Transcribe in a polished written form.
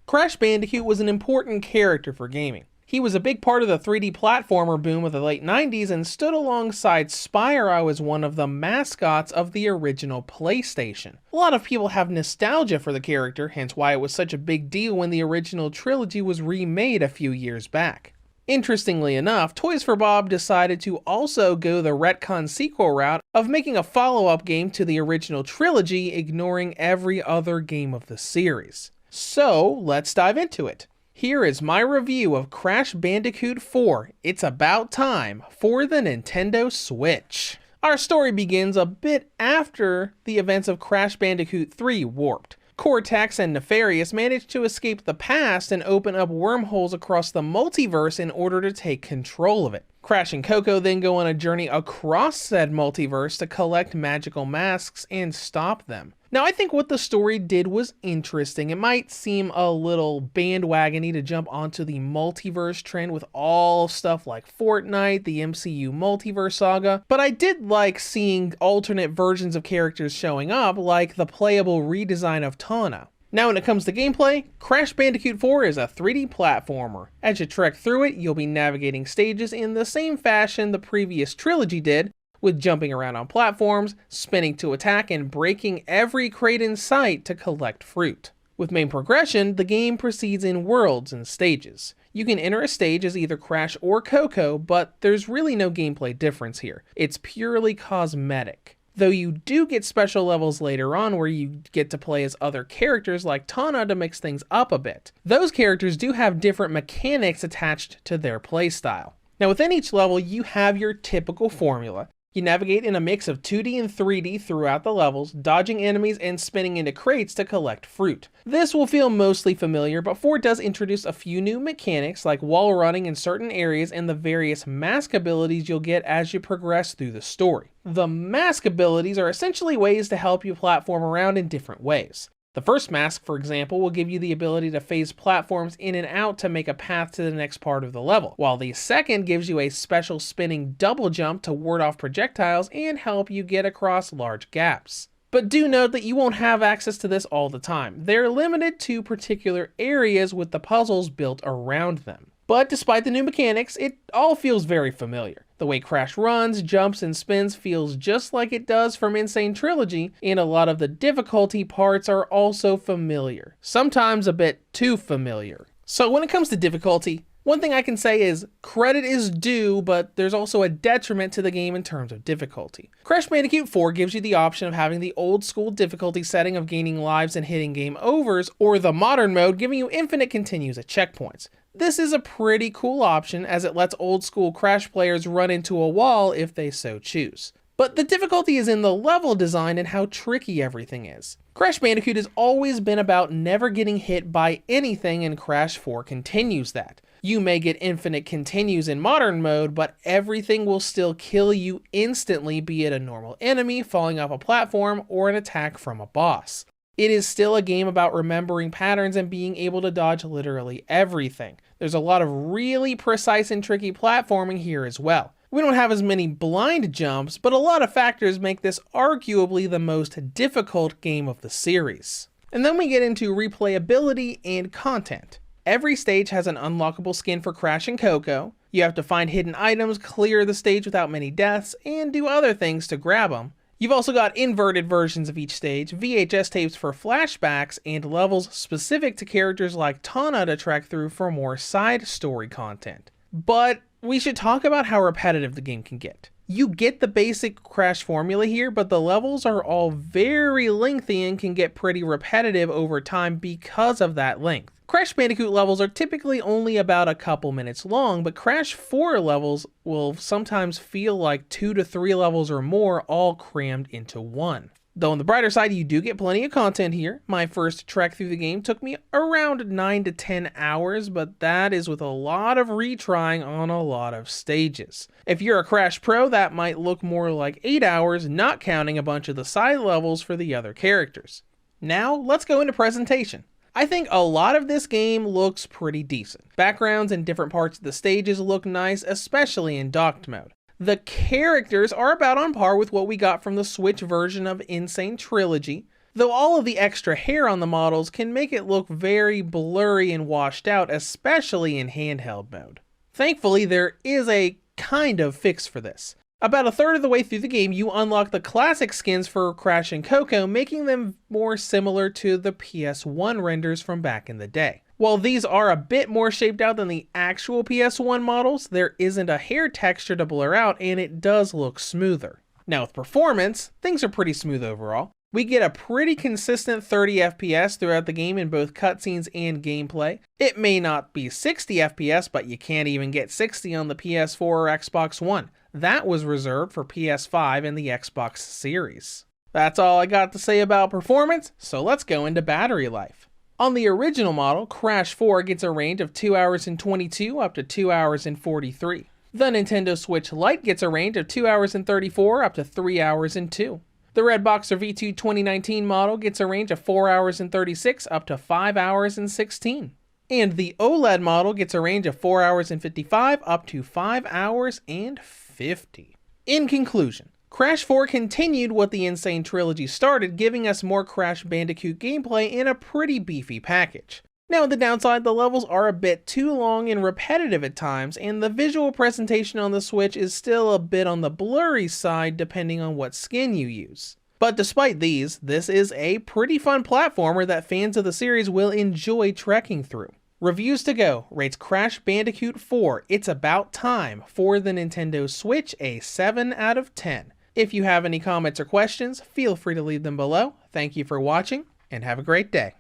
Crash Bandicoot was an important character for gaming. He was a big part of the 3D platformer boom of the late 90s and stood alongside Spyro as one of the mascots of the original PlayStation. A lot of people have nostalgia for the character, hence why it was such a big deal when the original trilogy was remade a few years back. Interestingly enough, Toys for Bob decided to also go the retcon sequel route of making a follow-up game to the original trilogy, ignoring every other game of the series. So, let's dive into it. Here is my review of Crash Bandicoot 4, It's About Time, for the Nintendo Switch. Our story begins a bit after the events of Crash Bandicoot 3 Warped. Cortex and Nefarious manage to escape the past and open up wormholes across the multiverse in order to take control of it. Crash and Coco then go on a journey across said multiverse to collect magical masks and stop them. Now, I think what the story did was interesting. It might seem a little bandwagony to jump onto the multiverse trend with all stuff like Fortnite, the MCU multiverse saga, but I did like seeing alternate versions of characters showing up, like the playable redesign of Tawna. Now when it comes to gameplay, Crash Bandicoot 4 is a 3D platformer. As you trek through it, you'll be navigating stages in the same fashion the previous trilogy did, with jumping around on platforms, spinning to attack, and breaking every crate in sight to collect fruit. With main progression, the game proceeds in worlds and stages. You can enter a stage as either Crash or Coco, but there's really no gameplay difference here. It's purely cosmetic. Though you do get special levels later on where you get to play as other characters like Tawna to mix things up a bit. Those characters do have different mechanics attached to their playstyle. Now within each level, you have your typical formula. You navigate in a mix of 2D and 3D throughout the levels, dodging enemies and spinning into crates to collect fruit. This will feel mostly familiar, but 4 does introduce a few new mechanics like wall running in certain areas and the various mask abilities you'll get as you progress through the story. The mask abilities are essentially ways to help you platform around in different ways. The first mask, for example, will give you the ability to phase platforms in and out to make a path to the next part of the level, while the second gives you a special spinning double jump to ward off projectiles and help you get across large gaps. But do note that you won't have access to this all the time. They're limited to particular areas with the puzzles built around them. But despite the new mechanics, it all feels very familiar. The way Crash runs, jumps, and spins feels just like it does from Insane Trilogy, and a lot of the difficulty parts are also familiar. Sometimes a bit too familiar. So when it comes to difficulty, one thing I can say is credit is due, but there's also a detriment to the game in terms of difficulty. Crash Bandicoot 4 gives you the option of having the old school difficulty setting of gaining lives and hitting game overs, or the modern mode giving you infinite continues at checkpoints. This is a pretty cool option as it lets old school Crash players run into a wall if they so choose. But the difficulty is in the level design and how tricky everything is. Crash Bandicoot has always been about never getting hit by anything, and Crash 4 continues that. You may get infinite continues in modern mode, but everything will still kill you instantly, be it a normal enemy falling off a platform or an attack from a boss. It is still a game about remembering patterns and being able to dodge literally everything. There's a lot of really precise and tricky platforming here as well. We don't have as many blind jumps, but a lot of factors make this arguably the most difficult game of the series. And then we get into replayability and content. Every stage has an unlockable skin for Crash and Coco. You have to find hidden items, clear the stage without many deaths, and do other things to grab them. You've also got inverted versions of each stage, VHS tapes for flashbacks, and levels specific to characters like Tawna to track through for more side story content. But we should talk about how repetitive the game can get. You get the basic Crash formula here, but the levels are all very lengthy and can get pretty repetitive over time because of that length. Crash Bandicoot levels are typically only about a couple minutes long, but Crash 4 levels will sometimes feel like 2 to 3 levels or more all crammed into one. Though on the brighter side, you do get plenty of content here. My first trek through the game took me around 9 to 10 hours, but that is with a lot of retrying on a lot of stages. If you're a Crash Pro, that might look more like 8 hours, not counting a bunch of the side levels for the other characters. Now, let's go into presentation. I think a lot of this game looks pretty decent. Backgrounds in different parts of the stages look nice, especially in docked mode. The characters are about on par with what we got from the Switch version of Insane Trilogy. though all of the extra hair on the models can make it look very blurry and washed out, especially in handheld mode. Thankfully, there is a kind of fix for this. About a third of the way through the game, you unlock the classic skins for Crash and Coco, making them more similar to the PS1 renders from back in the day. While these are a bit more shaped out than the actual PS1 models, there isn't a hair texture to blur out and it does look smoother. Now with performance, things are pretty smooth overall. We get a pretty consistent 30 FPS throughout the game in both cutscenes and gameplay. It may not be 60 FPS, but you can't even get 60 on the PS4 or Xbox One. That was reserved for PS5 and the Xbox Series. That's all I got to say about performance, so let's go into battery life. On the original model, Crash 4 gets a range of 2 hours and 22 up to 2 hours and 43. The Nintendo Switch Lite gets a range of 2 hours and 34 up to 3 hours and 2. The Redboxer V2 2019 model gets a range of 4 hours and 36 up to 5 hours and 16. And the OLED model gets a range of 4 hours and 55 up to 5 hours and 50. In conclusion, Crash 4 continued what the Insane Trilogy started, giving us more Crash Bandicoot gameplay in a pretty beefy package. Now the downside, the levels are a bit too long and repetitive at times, and the visual presentation on the Switch is still a bit on the blurry side depending on what skin you use. But despite these, this is a pretty fun platformer that fans of the series will enjoy trekking through. Reviews to Go rates Crash Bandicoot 4 It's About Time for the Nintendo Switch a 7 out of 10. If you have any comments or questions, feel free to leave them below. Thank you for watching, and have a great day.